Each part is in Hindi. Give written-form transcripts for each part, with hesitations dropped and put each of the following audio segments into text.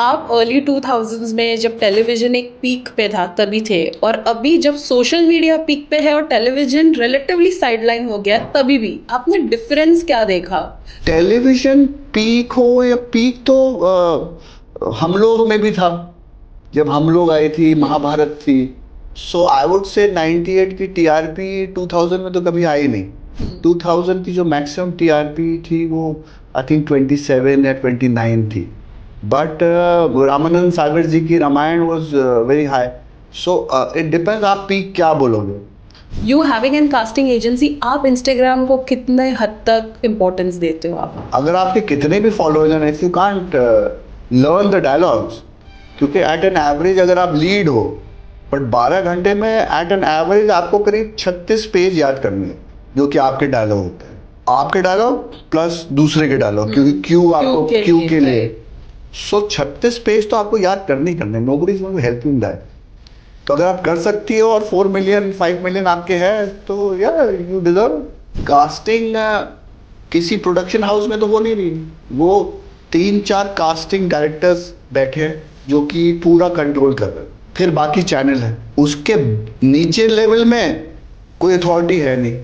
आप अर्ली 2000s में जब टेलीविज़न एक पीक पे था तभी थे, और अभी जब सोशल मीडिया पीक पे है और टेलीविज़न रिलेटिवली साइडलाइन हो गया तभी भी आपने डिफरेंस क्या देखा? टेलीविजन पीक हो या पीक तो हम लोग में भी था। जब हम लोग आए थी, महाभारत थी। सो आई वुड से 98 की टीआरपी 2000 में तो कभी आई नहीं। 2000 की जो मैक्सिमम टीआरपी थी वो आई थिंक 27 या 29 थी। बट रामानंद सागर जी की Ramayan was very high. So it depends आप पीक क्या बोलोगे। You having an casting agency, आप इंस्टाग्राम को कितने हद तक इम्पोर्टेंस देते हो आप? अगर आपके कितने भी फॉलोअर्स हैं, if you can't learn the dialogues, क्योंकि एट एन एवरेज अगर आप लीड हो, बट 12 घंटे में एट एन एवरेज आपको करीब 36 पेज याद करने हैं, जो कि आपके डायलॉग होते हैं। आपके डायलॉग प्लस दूसरे के डायलॉग, क्योंकि क्यू आपको क्यू के लिए। सो 36 पेज तो आपको याद करने ही करने, nobody is going to help you in that. तो अगर आप कर सकती हो और 4 मिलियन 5 मिलियन आपके हैं तो यार यू डिजर्व। कास्टिंग किसी प्रोडक्शन हाउस में तो वो नहीं रही, वो 3-4 कास्टिंग डायरेक्टर्स बैठे हैं जो कि पूरा कंट्रोल कर रहे हैं। फिर बाकी चैनल है, उसके नीचे लेवल में कोई अथॉरिटी है नहीं।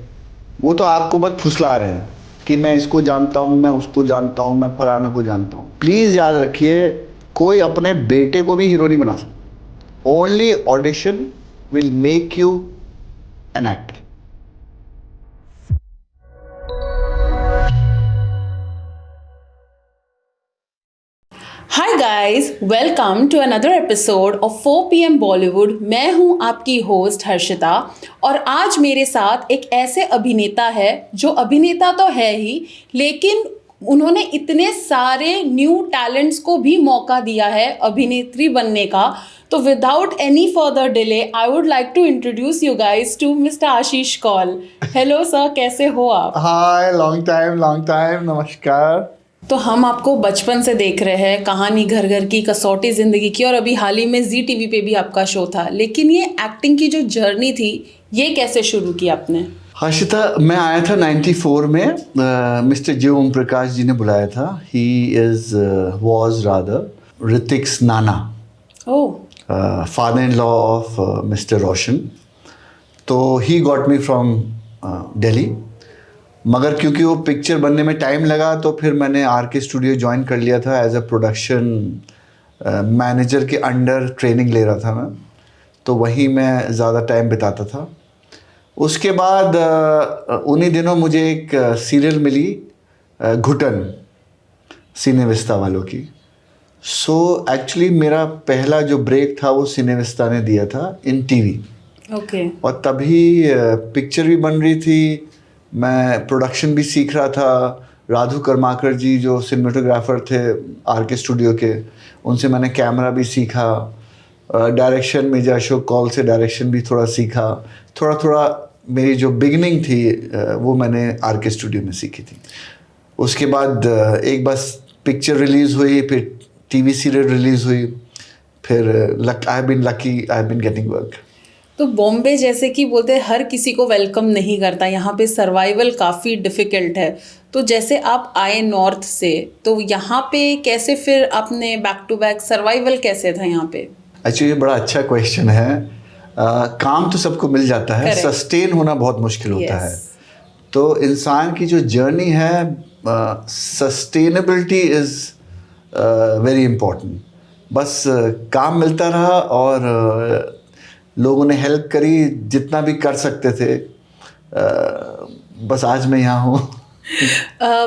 वो तो आपको बस फुसला रहे हैं कि मैं इसको जानता हूँ, मैं उसको जानता हूँ, मैं फलाना को जानता हूँ। प्लीज याद रखिए, कोई अपने बेटे को भी हीरो नहीं बना सकता। Only audition will make you an actor. Hi guys, welcome to another episode of 4 PM Bollywood. मैं हूं आपकी होस्ट हर्षिता, और आज मेरे साथ एक ऐसे अभिनेता है जो अभिनेता तो है ही, लेकिन उन्होंने इतने सारे न्यू टैलेंट्स को भी मौका दिया है अभिनेत्री बनने का। तो without any further delay I would like to introduce you guys to mister Ashish Kaul. Hello sir, कैसे हो आप? हाय, लॉन्ग टाइम, नमस्कार। तो हम आपको बचपन से देख रहे हैं, कहानी घर घर की, कसौटी ज़िंदगी की, और अभी हाल ही में जी टीवी पे भी आपका शो था। लेकिन ये एक्टिंग की जो जर्नी थी, ये कैसे शुरू की आपने? हर्षिता, मैं आया था 94 में। मिस्टर जे ओम प्रकाश जी ने बुलाया था। He is was rather Hrithik's nana, father in law of mister Roshan. तो he got me from Delhi. मगर क्योंकि वो पिक्चर बनने में टाइम लगा, तो फिर मैंने आर के स्टूडियो ज्वाइन कर लिया था। एज अ प्रोडक्शन मैनेजर के अंडर ट्रेनिंग ले रहा था मैं, तो वहीं मैं ज़्यादा टाइम बिताता था। उसके बाद उन्हीं दिनों मुझे एक सीरियल मिली, घुटन, सिनेविस्ता वालों की। सो एक्चुअली मेरा पहला जो ब्रेक था वो सिनेविस्ता ने दिया था इन टीवी। ओके। और तभी पिक्चर भी बन रही थी, मैं प्रोडक्शन भी सीख रहा था। राधु कर्माकर जी जो सिनेमेटोग्राफर थे आर के स्टूडियो के, उनसे मैंने कैमरा भी सीखा। डायरेक्शन में अशोक कौल से डायरेक्शन भी थोड़ा सीखा। थोड़ा थोड़ा मेरी जो बिगिनिंग थी वो मैंने आर के स्टूडियो में सीखी थी। उसके बाद एक बस पिक्चर रिलीज़ हुई, फिर टीवी सीरियल रिलीज़ हुई, फिर I have been lucky, I have been getting work. तो बॉम्बे जैसे कि बोलते हैं हर किसी को वेलकम नहीं करता, यहाँ पे सर्वाइवल काफ़ी डिफ़िकल्ट है। तो जैसे आप आए नॉर्थ से, तो यहाँ पे कैसे फिर आपने बैक टू बैक सर्वाइवल कैसे था यहाँ पे? एक्चुअली ये बड़ा अच्छा क्वेश्चन है। काम तो सबको मिल जाता है, सस्टेन होना बहुत मुश्किल होता है। तो इंसान की जो जर्नी है, सस्टेनेबिलिटी इज़ वेरी इम्पोर्टेंट। बस काम मिलता रहा और लोगों ने हेल्प करी जितना भी कर सकते थे। बस आज मैं यहाँ हूँ।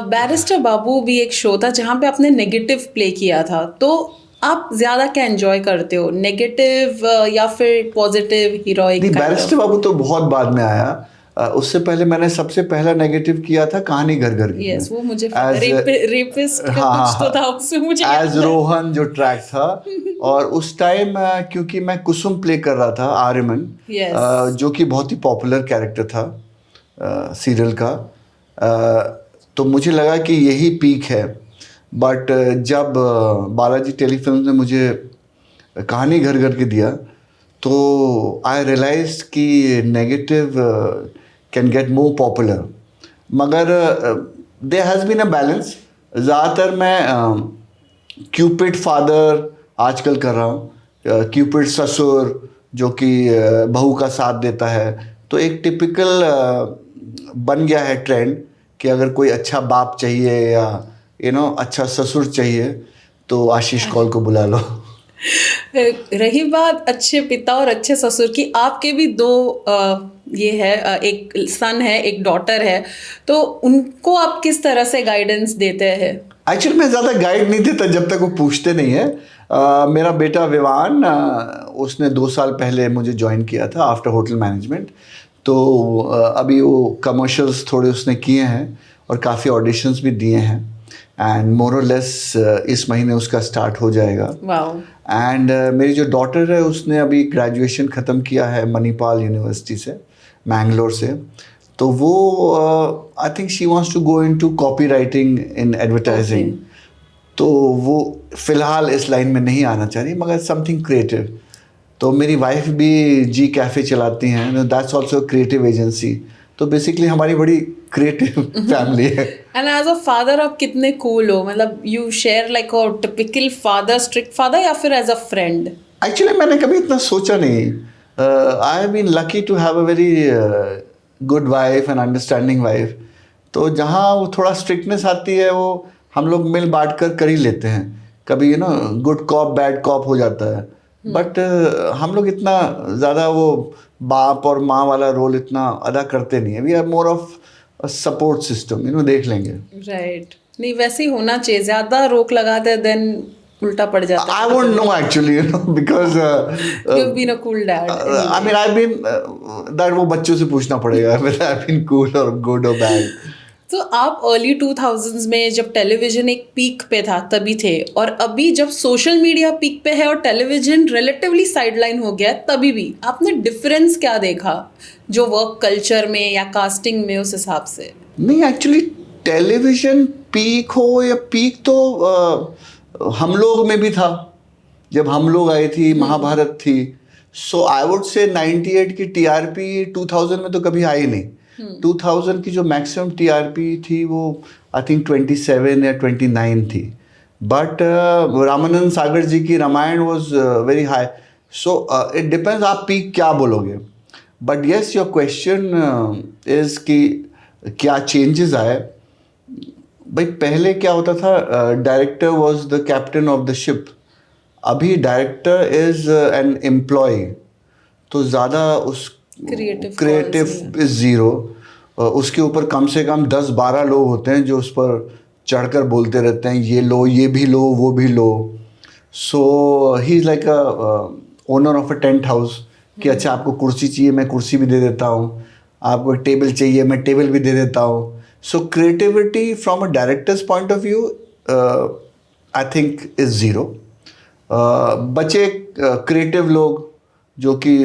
बैरिस्टर बाबू भी एक शो था जहाँ पे आपने नेगेटिव प्ले किया था, तो आप ज़्यादा क्या एंजॉय करते हो, नेगेटिव या फिर पॉजिटिव हीरोइक? नहीं, बैरिस्टर बाबू तो बहुत बाद में आया। उससे पहले मैंने सबसे पहला नेगेटिव किया था कहानी घर घर की। यस, वो मुझे रेपिस्ट कुछ तो था उसमें, मुझे एज रोहन जो ट्रैक था। और उस टाइम क्योंकि मैं कुसुम प्ले कर रहा था, आर्यमन, जो कि बहुत ही पॉपुलर कैरेक्टर था सीरियल का। तो मुझे लगा कि यही पीक है। बट जब बालाजी टेलीफिल्म ने मुझे कहानी घर घर के दिया, तो आई रियलाइज कि negative can get more popular. मगर there has been a balance. ज़्यादातर मैं क्यूपिड फादर आजकल कर रहा हूँ, क्यूपिड ससुर जो कि बहू का साथ देता है। तो एक टिपिकल बन गया है ट्रेंड कि अगर कोई अच्छा बाप चाहिए या अच्छा ससुर चाहिए तो आशीष कौल को बुला लो। रही बात अच्छे पिता और अच्छे ससुर की, आपके भी दो ये है, एक सन है, एक डॉटर है, तो उनको आप किस तरह से गाइडेंस देते हैं? एक्चुअली मैं ज़्यादा गाइड नहीं देता जब तक वो पूछते नहीं है। मेरा बेटा विवान, उसने 2 साल पहले मुझे ज्वाइन किया था आफ्टर होटल मैनेजमेंट। तो अभी वो कमर्शियल्स थोड़े उसने किए हैं और काफ़ी ऑडिशंस भी दिए हैं, एंड मोर और लेस इस महीने उसका स्टार्ट हो जाएगा। वाओ। एंड मेरी जो डॉटर है उसने अभी ग्रेजुएशन ख़त्म किया है मणिपाल यूनिवर्सिटी से, मैंगलोर से। तो वो I think she wants to go into copy writing in advertising. तो वो फ़िलहाल इस लाइन में नहीं आना चाह रही, मगर समथिंग क्रिएटिव। तो मेरी वाइफ भी जी कैफ़े चलाती हैं, दैट्स ऑल्सो क्रिएटिव एजेंसी। तो बेसिकली हमारी बड़ी क्रिएटिव फैमिली है। एंड एज अ फादर आप कितने कूल हो, मतलब you share like a typical father, strict father, या फिर एज अ फ्रेंड? एक्चुअली मैंने कभी इतना सोचा नहीं। I have been lucky to have a very good wife and understanding wife. तो जहाँ वो थोड़ा स्ट्रिक्टनेस आती है वो हम लोग मिल बांट कर ही लेते हैं। कभी गुड कॉप बैड कॉप हो जाता है, बट हम लोग इतना ज़्यादा वो बाप और माँ वाला रोल इतना अदा करते नहीं है। We are more of support system, देख लेंगे। राइट। नहीं, वैसे ही होना चाहिए, ज़्यादा रोक लगाते हैं देन उल्टा पड़ जाता है। I won't know actually, because You've been a cool dad I mean anyway. I've been that वो बच्चों से पूछना पड़ेगा whether I've been cool or good or bad. तो आप अर्ली 2000s में जब टेलीविजन एक पीक पे था तभी थे, और अभी जब सोशल मीडिया पीक पे है और टेलीविजन रिलेटिवली साइडलाइन हो गया है, तभी भी आपने डिफरेंस क्या देखा जो वर्क कल्चर में या कास्टिंग में, उस हिसाब से? नहीं, एक्चुअली टेलीविजन पीक हो या पीक तो हम लोग में भी था। जब हम लोग आई थी, महाभारत थी। सो आई वुड से 98 की टीआरपी 2000 में तो कभी आई नहीं। 2000 की जो मैक्सिमम टीआरपी थी वो आई थिंक 27 या 29 थी। बट रामानंद सागर जी की Ramayan was very high. So it depends आप पीक क्या बोलोगे। But yes, your question is कि क्या चेंजेस आए। भाई पहले क्या होता था, director was the captain of the ship. अभी डायरेक्टर इज एन एम्प्लॉय। तो ज़्यादा उस क्रिएटिव इज ज़ीरो। उसके ऊपर कम से कम 10-12 लोग होते हैं जो उस पर चढ़कर बोलते रहते हैं, ये लो, ये भी लो, वो भी लो। So he is like a owner of a tent house कि अच्छा आपको कुर्सी चाहिए, मैं कुर्सी भी दे देता हूँ। आपको एक टेबल चाहिए, मैं टेबल भी दे देता हूँ। सो creativity from a directors point of view I think is zero. बचे क्रिएटिव लोग जो कि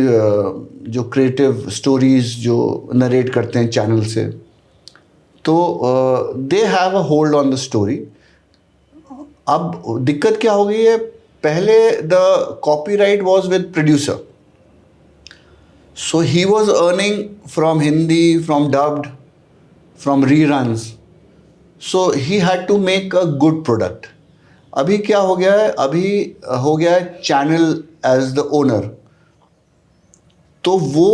जो क्रिएटिव स्टोरीज जो नरेट करते हैं चैनल से, तो they have a hold on the story. अब दिक्कत क्या हो गई है, पहले the copyright was with producer, so he was earning from Hindi, from dubbed, from reruns, so he had to make a good product. अभी क्या हो गया है, अभी हो गया है चैनल एज द ओनर। तो वो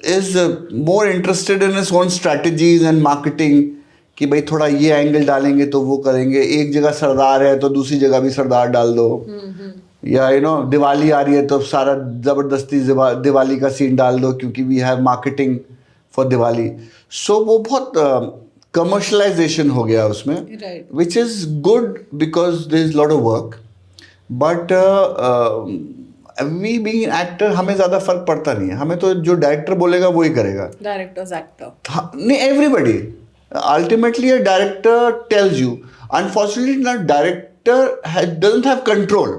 is more interested in his own strategies and marketing कि भाई थोड़ा ये एंगल डालेंगे तो वो करेंगे। एक जगह सरदार है तो दूसरी जगह भी सरदार डाल दो, या दिवाली आ रही है तो सारा ज़बरदस्ती दिवाली का सीन डाल दो क्योंकि we have marketing for Diwali. So वो बहुत कमर्शलाइजेशन हो गया उसमें, which is good because there is lot of work. But we being actor हमें ज़्यादा फर्क पड़ता नहीं है। हमें तो जो डायरेक्टर बोलेगा वही करेगा। डायरेक्टर्स एक्टर नहीं, everybody ultimately a director tells you. Unfortunately, the director doesn't have control,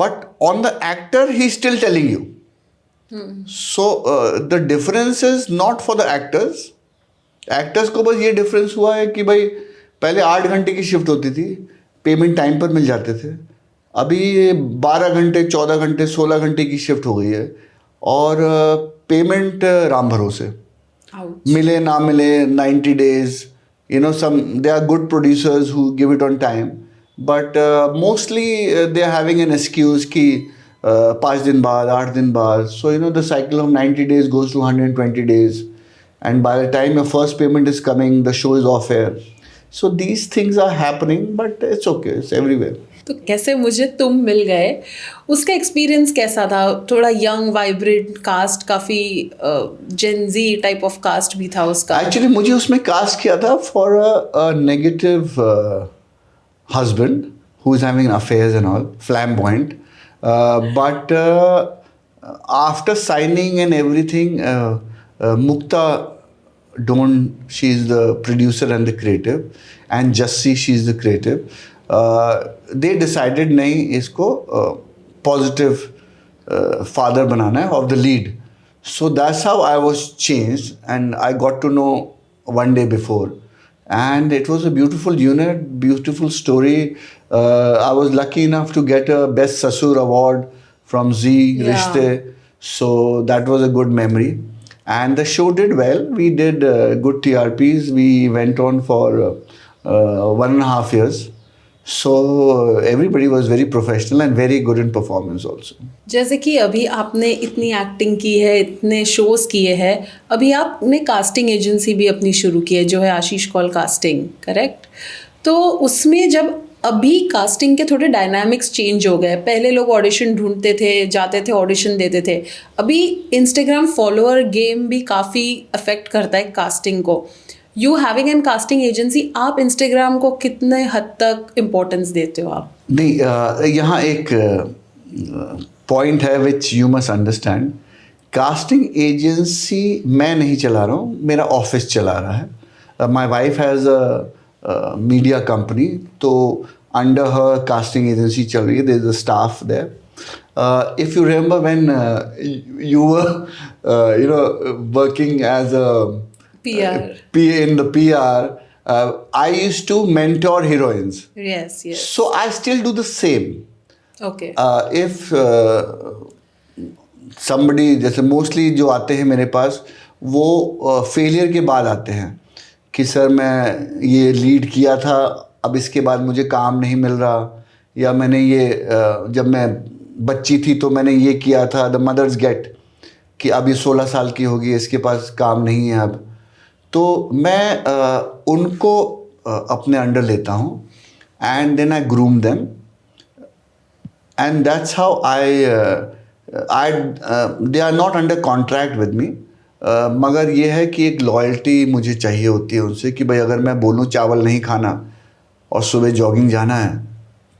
but on the actor he's still telling you. So the difference is not for the actors. Actors को बस ये डिफरेंस हुआ है कि भाई पहले 8 घंटे की शिफ्ट होती थी, पेमेंट टाइम पर मिल जाते थे। अभी 12 घंटे, 14 घंटे, 16 घंटे की शिफ्ट हो गई है, और पेमेंट राम भरोसे, मिले ना मिले 90 days, some there are good producers who give it on time, but mostly they are having an excuse कि 5 दिन बाद, 8 दिन बाद. So the cycle of 90 days goes to 120 days. And by the time your first payment is coming, the show is off air. So these things are happening, but it's okay. It's everywhere. तो कैसे मुझे तुम मिल गए, उसका एक्सपीरियंस कैसा था? थोड़ा यंग वाइब्रेंट कास्ट, काफ़ी जेनजी टाइप ऑफ कास्ट भी था उसका. एक्चुअली मुझे उसमें कास्ट किया था for a negative husband who is having affairs and all, flamboyant. But after signing and everything, Mukta she is the producer and the creative, and Jassi, she is the creative. They decided नहीं इसको positive father बनाना है of the lead. So that's how I was changed, and I got to know one day before. And it was a beautiful unit, beautiful story. I was lucky enough to get a Best Sasur award from Z Rishte. So that was a good memory. And the show did well. We did good TRPs. We went on for 1.5 years. So everybody was very professional and very good in performance also. जैसे कि अभी आपने इतनी एक्टिंग की है, इतने शोज किए हैं, अभी आपने कास्टिंग एजेंसी भी अपनी शुरू की है जो है आशीष कौल कास्टिंग, करेक्ट? तो उसमें जब अभी कास्टिंग के थोड़े डायनामिक्स चेंज हो गए. पहले लोग ऑडिशन ढूंढते थे, जाते थे, ऑडिशन देते थे. अभी इंस्टाग्राम फॉलोअर गेम भी काफ़ी अफेक्ट करता है कास्टिंग को. You having an casting agency, आप इंस्टाग्राम को कितने हद तक इम्पोर्टेंस देते हो आप? नहीं, यहाँ एक पॉइंट है which you must understand. Casting agency मैं नहीं चला रहा हूँ, मेरा ऑफिस चला रहा है. My wife has a media company, तो अंडर हर कास्टिंग एजेंसी चल रही है. There is a staff there. If you remember when you were working as a PR. In the PR, I used to mentor heroines. Yes, yes. So I still do the same. Okay. If somebody, जैसे मोस्टली जो आते हैं मेरे पास, वो फेलियर के बाद आते हैं कि सर मैं ये लीड किया था, अब इसके बाद मुझे काम नहीं मिल रहा, या मैंने ये जब मैं बच्ची थी तो मैंने ये किया था. द मदर्स गेट कि अब ये 16 साल की होगी, इसके पास काम नहीं है अब. तो मैं उनको अपने अंडर लेता हूँ, and then I groom them, and that's how they are not under contract with me. मगर ये है कि एक लॉयल्टी मुझे चाहिए होती है उनसे कि भाई अगर मैं बोलूँ चावल नहीं खाना और सुबह जॉगिंग जाना है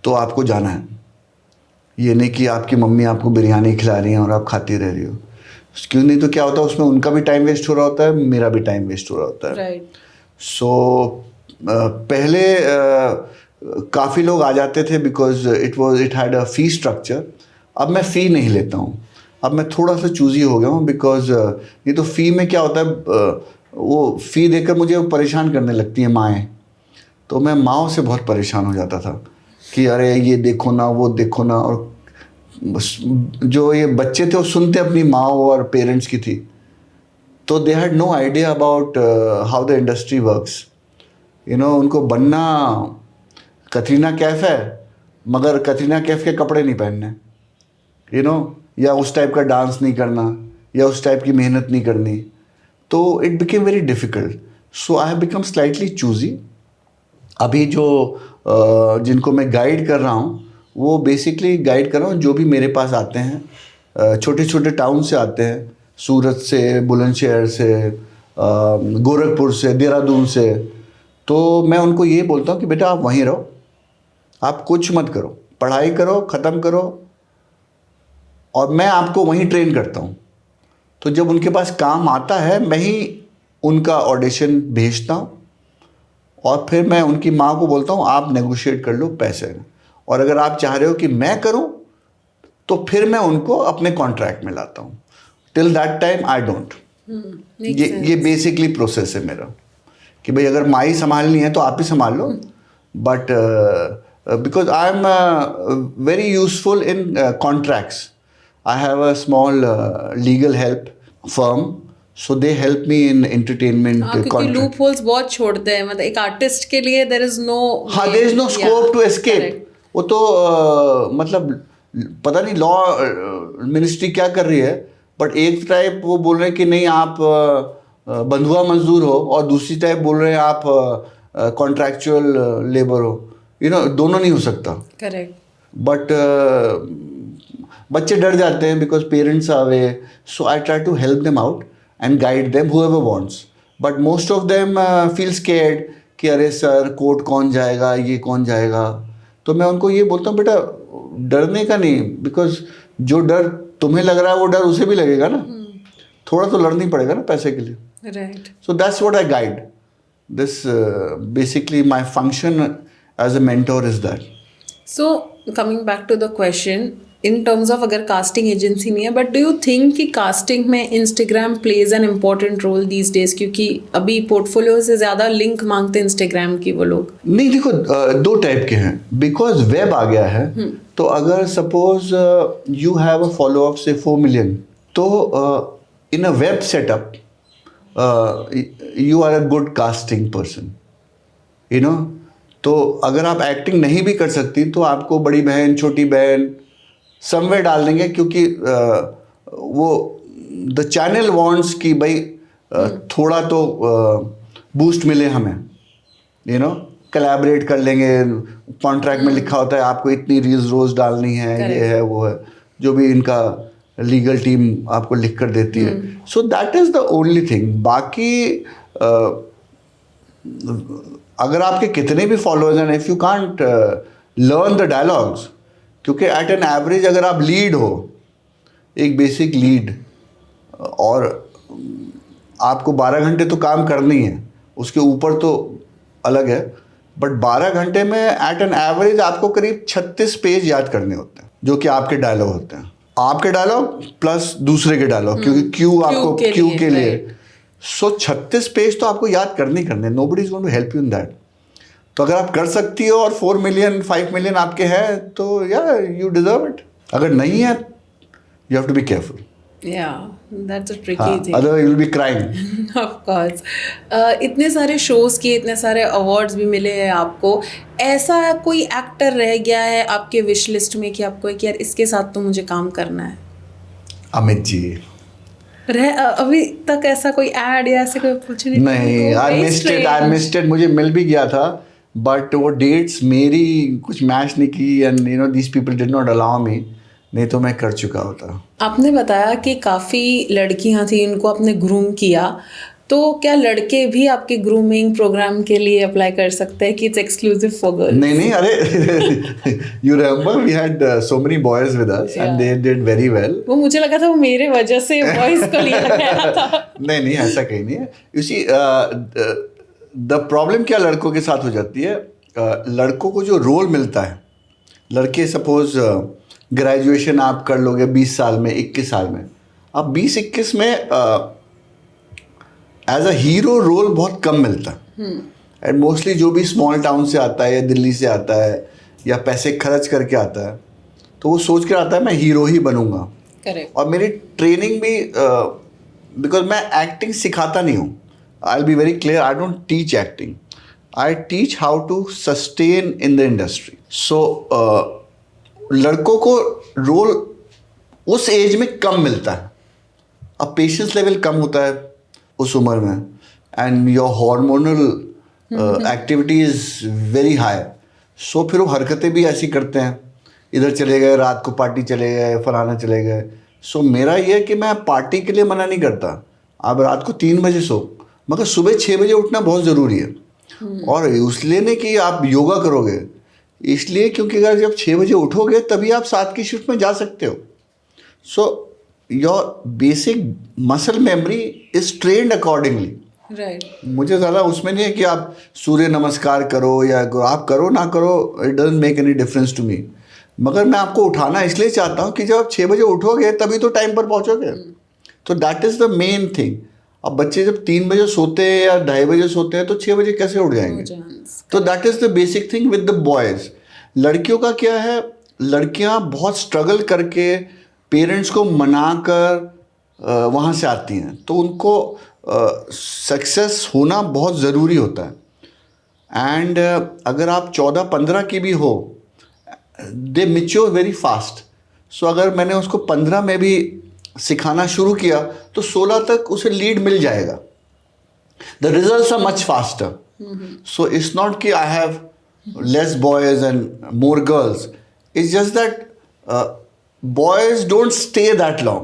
तो आपको जाना है. ये नहीं कि आपकी मम्मी आपको बिरयानी खिला रही हैं और आप खाती रह रही हो. क्यों नहीं, तो क्या होता है उसमें उनका भी टाइम वेस्ट हो रहा होता है, मेरा भी टाइम वेस्ट हो रहा होता है. राइट. सो पहले काफ़ी लोग आ जाते थे because it had a fee structure. अब मैं फ़ी नहीं लेता हूँ. अब मैं थोड़ा सा चूज़ी हो गया हूँ बिकॉज ये तो फ़ी में क्या होता है, वो फ़ी देकर मुझे परेशान करने लगती हैं माएँ. तो मैं माँओं से बहुत परेशान हो जाता था कि अरे ये देखो ना, वो देखो ना. और जो ये बच्चे थे वो सुनते अपनी माँ और पेरेंट्स की थी, तो they had no idea about how the industry works. उनको बनना कतरीना कैफ है मगर कतरीना कैफ के कपड़े नहीं पहनने, या उस टाइप का डांस नहीं करना, या उस टाइप की मेहनत नहीं करनी. तो it became very difficult. So I have become slightly choosy. अभी जो जिनको मैं गाइड कर रहा हूँ वो बेसिकली गाइड कर रहा हूँ जो भी मेरे पास आते हैं, छोटे छोटे टाउन से आते हैं, सूरत से, बुलंदशहर से, गोरखपुर से, देहरादून से. तो मैं उनको ये बोलता हूँ कि बेटा आप वहीं रहो, आप कुछ मत करो, पढ़ाई करो, ख़त्म करो, और मैं आपको वहीं ट्रेन करता हूँ. तो जब उनके पास काम आता है मैं ही उनका ऑडिशन भेजता हूँ, और फिर मैं उनकी माँ को बोलता हूँ आप नेगोशिएट कर लो पैसे, और अगर आप चाह रहे हो कि मैं करूँ तो फिर मैं उनको अपने कॉन्ट्रैक्ट में लाता हूँ. Till that time I don't. ये बेसिकली प्रोसेस है मेरा कि भाई अगर माँ ही संभालनी है तो आप ही संभाल लो. But because I am very useful in contracts. I have a small legal help firm, so they help me in entertainment क्योंकि कंटेंट। लूप होल्स बहुत छोड़ते हैं, मतलब एक आर्टिस्ट के लिए देयर इज नो, हाँ, there is no scope to escape. वो तो मतलब पता नहीं लॉ मिनिस्ट्री क्या कर रही है, बट एक टाइप वो बोल रहे हैं कि नहीं आप बंधुआ मजदूर हो, और दूसरी टाइप बोल रहे हैं आप कॉन्ट्रैक्चुअल लेबर हो। दोनों नहीं हो सकता। करेक्ट। बट बच्चे डर जाते हैं because parents are away, so I try to help them out and guide them whoever wants, but most of them feel scared कि अरे सर कोर्ट कौन जाएगा, ये कौन जाएगा। तो मैं उनको ये बोलता हूँ बेटा डरने का नहीं, बिकॉज जो डर तुम्हें लग रहा है वो डर उसे भी लगेगा ना, थोड़ा तो लड़ना ही पड़ेगा ना पैसे के लिए। Right. So that's what I guide. This basically my function as a mentor is that. So coming back to the question, in terms of अगर casting agency नहीं है, but do you think कि casting में Instagram plays an important role these days, क्योंकि अभी portfolio से ज़्यादा link मांगते हैं Instagram की वो लोग? नहीं देखो, दो टाइप के हैं, बिकॉज वेब आ गया है। तो अगर suppose you have a follow up से 4 मिलियन, तो in a web setup you are a good casting person, तो अगर आप एक्टिंग नहीं भी कर सकती तो आपको बड़ी बहन छोटी बहन समवेयर डाल देंगे, क्योंकि वो द चैनल वांट्स कि भाई थोड़ा तो बूस्ट मिले हमें, कोलैबोरेट कर लेंगे। कॉन्ट्रैक्ट में लिखा होता है आपको इतनी रील्स रोज डालनी है, ये है वो है, जो भी इनका लीगल टीम आपको लिख कर देती है। So that is the only thing. बाकी अगर आपके कितने भी फॉलोअर्स हैं, if you can't learn the dialogues, क्योंकि एट एन एवरेज अगर आप लीड हो, एक बेसिक लीड, और आपको 12 घंटे तो काम करनी है, उसके ऊपर तो अलग है, बट 12 घंटे में एट एन एवरेज आपको करीब 36 पेज याद करने होते हैं, जो कि आपके डायलॉग होते हैं, आपके डायलॉग प्लस दूसरे के डायलॉग, क्योंकि क्यू के लिए। सो 36 पेज तो आपको याद करने nobody is going to help you in that. तो अगर आप कर सकती हो और 4 मिलियन 5 मिलियन आपके हैं, तो या यू डिजर्व इट। अगर नहीं है, you have to be careful. Yeah, that's a tricky thing. Otherwise you'll be crying. Of course. इतने सारे शोज किए, इतने सारे अवार्ड्स भी मिले हैं आपको, ऐसा कोई एक्टर रह गया है आपके विश लिस्ट में कि आपको कि यार इसके साथ तो मुझे काम करना है? अमित जी अभी तक ऐसा कोई ऐड या ऐसे कोई अपॉर्चुनिटी? नहीं, आई मिस्ड इट, मुझे मिल भी गया था, बट वो डेट्स मेरी कुछ मैच नहीं की, and these people did not allow me, नहीं तो मैं कर चुका होता। आपने बताया कि काफ़ी लड़कियां थी, उनको आपने ग्रूम किया, तो क्या लड़के भी आपके ग्रूमिंग प्रोग्राम के लिए अप्लाई कर सकते हैं कि इट्स एक्सक्लूसिव फॉर गर्ल्स? नहीं, अरे you remember we had so many boys with us and they did very well. वो मुझे लगा था वो मेरे वजह से बॉयज को लिया गया था। नहीं, ऐसा कहीं नहीं है। यू सी द प्रॉब्लम क्या लड़कों के साथ हो जाती है, लड़कों को जो रोल मिलता है, लड़के सपोज ग्रेजुएशन आप कर लोगे 20 साल में, 21 साल में, आप 20-21 में एज अ हीरो रोल बहुत कम मिलता है। एंड मोस्टली जो भी स्मॉल टाउन से आता है या दिल्ली से आता है या पैसे खर्च करके आता है, तो वो सोच कर आता है मैं हीरो ही बनूंगा। करेक्ट। और मेरी ट्रेनिंग भी बिकॉज मैं एक्टिंग सिखाता नहीं हूँ, I will be very clear, I don't teach acting, I teach how to sustain in the industry. So लड़कों को रोल उस एज में कम मिलता है, अब पेशेंस लेवल कम होता है उस उम्र में, and your hormonal activity is very high. So फिर वो हरकतें भी ऐसी करते हैं, इधर चले गए, रात को पार्टी चले गए, फलाना चले गए। सो मेरा ये है कि मैं पार्टी के लिए मना नहीं करता, आप रात को 3 बजे सो, मगर सुबह 6 बजे उठना बहुत ज़रूरी है। और इसलिए नहीं कि आप योगा करोगे, इसलिए क्योंकि अगर जब 6 बजे उठोगे तभी आप 7 की शिफ्ट में जा सकते हो। So your basic muscle memory is trained accordingly. Right. मुझे ज़्यादा उसमें नहीं है कि आप सूर्य नमस्कार करो या आप करो ना करो, it doesn't make any difference to me, मगर मैं आपको उठाना इसलिए चाहता हूँ कि जब आप 6 बजे उठोगे तभी तो टाइम पर पहुँचोगे। तो that is the main thing. अब बच्चे जब 3 बजे सोते हैं या 2:30 बजे सोते हैं तो 6 बजे कैसे उठ जाएंगे? तो that is the basic thing with the boys. लड़कियों का क्या है, लड़कियां बहुत स्ट्रगल करके पेरेंट्स को मना कर वहाँ से आती हैं, तो उनको सक्सेस होना बहुत ज़रूरी होता है। एंड अगर आप 14-15 की भी हो, दे मिच्योर वेरी फास्ट। सो अगर मैंने उसको 15 में भी सिखाना शुरू किया तो 16 तक उसे लीड मिल जाएगा। The results are much faster. So it's not कि I have less boys and more girls, it's just that boys don't stay that long,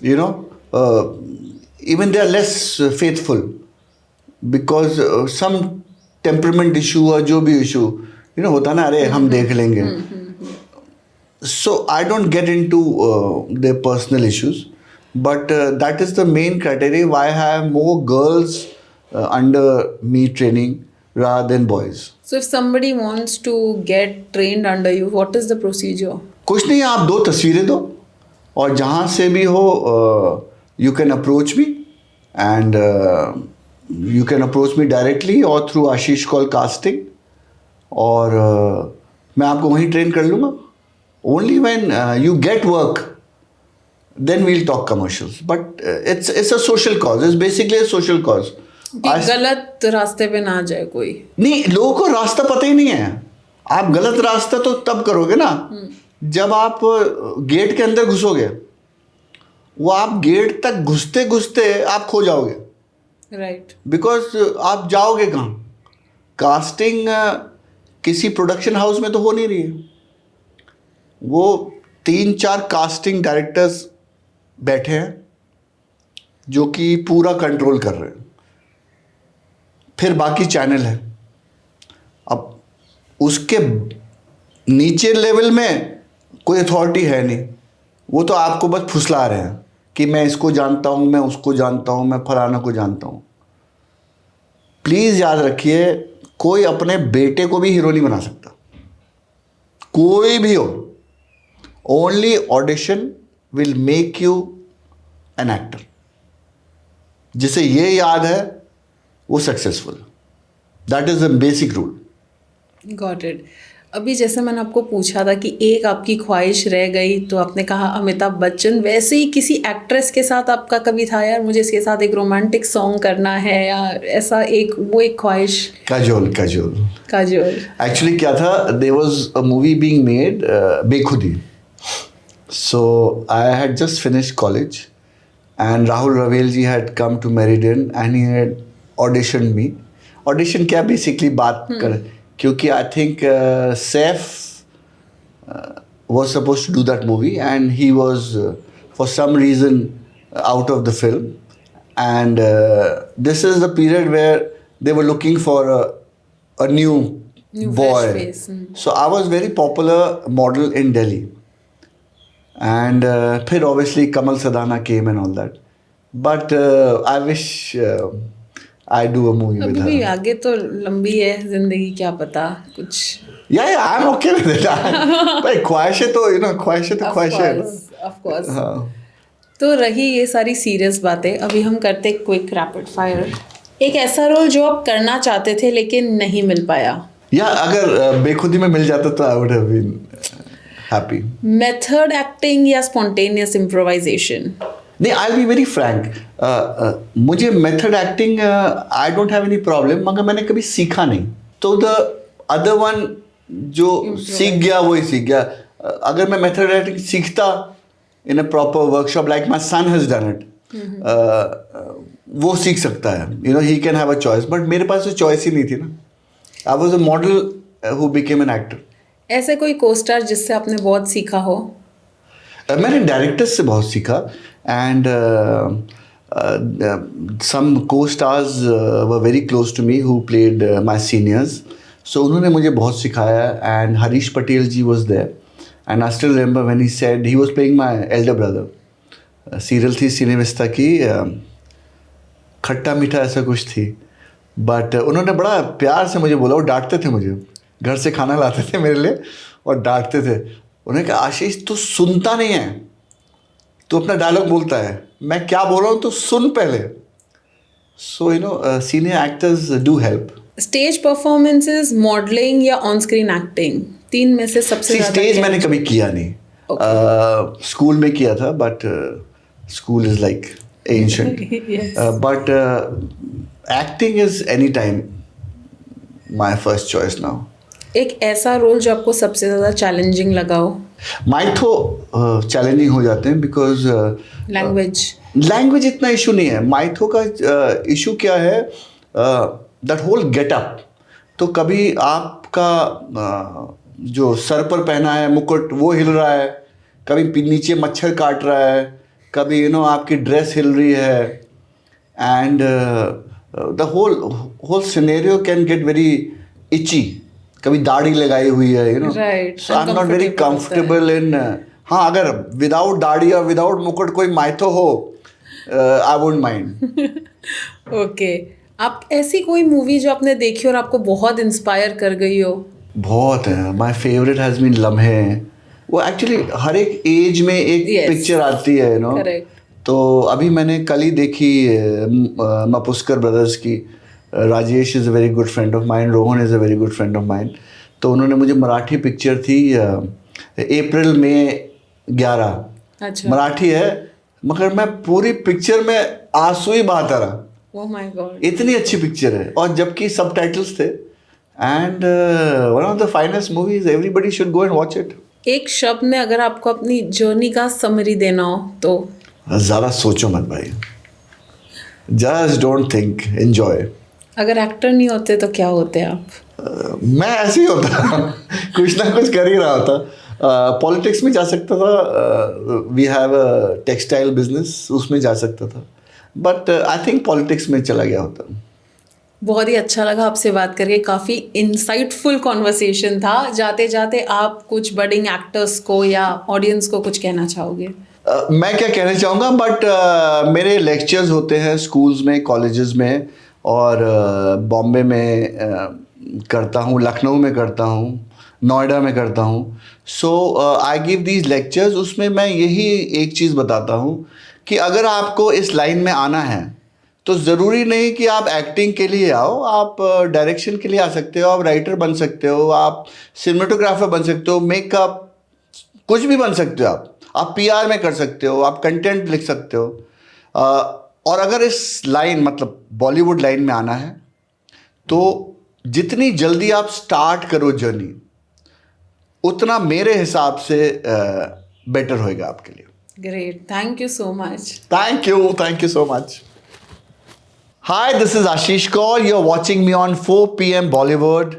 you know. Even they are less faithful because some temperament issue or जो भी issue, you know, होता ना, अरे हम देख लेंगे. So I don't get into their personal issues, but that is the main criteria why I have more girls under me training rather than boys. So if somebody wants to get trained under you, what is the procedure? कुछ नहीं, आप 2 तस्वीरें दो और जहाँ से भी हो you can approach me, and you can approach me directly और थ्रू आशीष कॉल कास्टिंग, और मैं आपको वहीं ट्रेन कर लूँगा. Only when you get work then we'll talk commercials, but it's a social cause, it's basically a social cause. गलत रास्ते पे ना जाए कोई. नहीं, लोगों को रास्ता पता ही नहीं है. आप गलत रास्ता तो तब करोगे ना जब आप गेट के अंदर घुसोगे. वो आप गेट तक घुसते घुसते आप खो जाओगे, राइट? बिकॉज आप जाओगे कहाँ? कास्टिंग किसी प्रोडक्शन हाउस में तो हो नहीं रही है. वो 3-4 कास्टिंग डायरेक्टर्स बैठे हैं जो कि पूरा कंट्रोल कर रहे हैं. फिर बाकी चैनल है. अब उसके नीचे लेवल में कोई अथॉरिटी है नहीं. वो तो आपको बस फुसला रहे हैं कि मैं इसको जानता हूँ, मैं उसको जानता हूँ, मैं फलाना को जानता हूँ. प्लीज़ याद रखिए, कोई अपने बेटे को भी हीरो नहीं बना सकता, कोई भी हो. Only audition will make you an actor. जिसे ये याद है वो successful. That is the basic rule. Got it. अभी जैसे मैंने आपको पूछा था कि एक आपकी ख्वाहिश रह गई, तो आपने कहा अमिताभ बच्चन. वैसे ही किसी एक्ट्रेस के साथ आपका कभी था, यार मुझे इसके साथ एक रोमांटिक सॉन्ग करना है, या ऐसा एक ख्वाहिश? काजोल. एक्चुअली क्या था, there was a movie being made, Bekhudi. So I had just finished college and Rahul Rawail ji had come to Meridian and he had auditioned me. Audition क्या, बेसिकली बात कर, क्योंकि I think Saif was supposed to do that movie and he was for some reason out of the film, and this is the period where they were looking for a new boy face. So I was very popular model in Delhi, and फिर obviously Kamal Sadhana came and all that, but I wish I do a movie with her. अभी आगे तो लंबी है जिंदगी, क्या पता कुछ. Yeah, I'm okay with it. भाई ख्वाहिशें तो ख्वाहिशें तो ख्वाहिशें है ना. Of course. हाँ. तो रही ये सारी सीरियस बातें, अभी हम करते क्विक रैपिड फायर. एक ऐसा रोल जो आप करना चाहते थे लेकिन नहीं मिल पाया. या अगर बेखुदी में मिल जाता तो I would have been happy. Method acting या स्पॉन्टेनियस इम्प्रोवाइजेशन? नहीं, आई बी वेरी फ्रैंक. मुझे method acting I don't have any problem, मगर मैंने कभी सीखा नहीं. तो द अदर वन जो सीख गया वही सीख गया. अगर मैं मेथड एक्टिंग सीखता in a proper workshop like my son has done it, वो सीख सकता है. He can have a choice, but मेरे पास तो चॉइस ही नहीं थी ना. I was a model who became an actor. ऐसे कोई कोस्टार जिससे आपने बहुत सीखा हो? मैंने डायरेक्टर्स से बहुत सीखा, and some costars were very close to me who played my seniors. So उन्होंने मुझे बहुत सिखाया. And Harish Patel ji was there, and I still remember when he said, he was playing my elder brother. Serial थी सिनेविस्ता की, खट्टा मीठा ऐसा कुछ थी, बट उन्होंने बड़ा प्यार से मुझे बोला. वो डांटते थे मुझे, घर से खाना लाते थे मेरे लिए और डांटते थे. उन्होंने कहा, आशीष तू सुनता नहीं है, तू अपना डायलॉग बोलता है, मैं क्या बोल रहा हूँ तो सुन पहले. So senior actors do help. Stage performances, modelling या ऑन स्क्रीन एक्टिंग, 3 में से सबसे ज़्यादा? स्टेज मैंने कभी किया नहीं. स्कूल में किया था, but School is like ancient. Yes. But acting is anytime my first choice now. एक ऐसा रोल जो आपको सबसे ज़्यादा चैलेंजिंग लगा हो? माइथो चैलेंजिंग हो जाते हैं बिकॉज लैंग्वेज इतना इशू नहीं है. माइथो का इशू क्या है, दैट होल गेटअप. तो कभी आपका जो सर पर पहना है मुकुट वो हिल रहा है, कभी नीचे मच्छर काट रहा है, कभी आपकी ड्रेस हिल रही है, and the whole scenario can get very itchy. कभी दाढ़ी लगाई हुई है, Right. So I am not very comfortable in. हाँ, अगर विदाउट दाढ़ी और विदाउट मुकुट कोई माइथो हो, आई वुडंट माइंड. ओके. आप ऐसी कोई मूवी जो आपने देखी और आपको बहुत इंस्पायर कर गई हो? बहुत है. माय फेवरेट हैज बीन लम्हे. वो एक्चुअली हर एक एज में एक Yes. पिक्चर आती है, Correct. तो अभी मैंने कल ही देखी मापुस्कर ब्रदर्स की. Rajesh is a very good friend of mine, Rohan is a very good friend of mine. तो उन्होंने मुझे मराठी पिक्चर थी अप्रैल में 11. अच्छा. मराठी है, मगर मैं पूरी पिक्चर में आंसू ही बहाता रहा. Oh my God. इतनी अच्छी पिक्चर है, और जबकि सबटाइटल्स थे. And one of the finest movies, everybody should go and watch it. एक शब्द में अगर आपको अपनी जर्नी का समरी देना हो तो? ज़्यादा सोचो मत भाई, जस्ट डोंट थिंक, एंजॉय. अगर एक्टर नहीं होते तो क्या होते आप? मैं ऐसे ही होता कुछ ना कुछ कर ही रहा होता. पॉलिटिक्स में जा सकता था. We have a textile business, उसमें जा सकता था. बट आई थिंक पॉलिटिक्स में चला गया होता. बहुत ही अच्छा लगा आपसे बात करके. काफ़ी इंसाइटफुल कॉन्वर्सेशन था. जाते जाते आप कुछ बडिंग एक्टर्स को या ऑडियंस को कुछ कहना चाहोगे? मैं क्या कहना चाहूँगा, बट मेरे लेक्चर्स होते हैं स्कूल्स में, कॉलेजेस में, और बॉम्बे में करता हूँ, लखनऊ में करता हूँ, नोएडा में करता हूँ. सो आई गिव दीज लेक्चर्स. उसमें मैं यही एक चीज़ बताता हूँ कि अगर आपको इस लाइन में आना है तो ज़रूरी नहीं कि आप एक्टिंग के लिए आओ. आप डायरेक्शन के लिए आ सकते हो, आप राइटर बन सकते हो, आप सिनेमेटोग्राफर बन सकते हो, मेकअप, कुछ भी बन सकते हो. आप PR में कर सकते हो, आप कंटेंट लिख सकते हो. और अगर इस लाइन, मतलब बॉलीवुड लाइन में आना है, तो जितनी जल्दी आप स्टार्ट करो जर्नी, उतना मेरे हिसाब से बेटर होएगा आपके लिए. Great. Thank you so much. Thank you so much. Hi, this is Ashish Kaur. You're watching me on 4 PM Bollywood.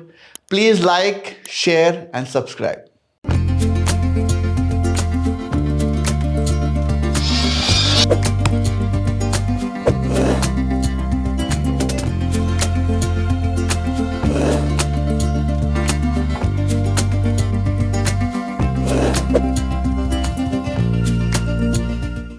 Please like, share and subscribe.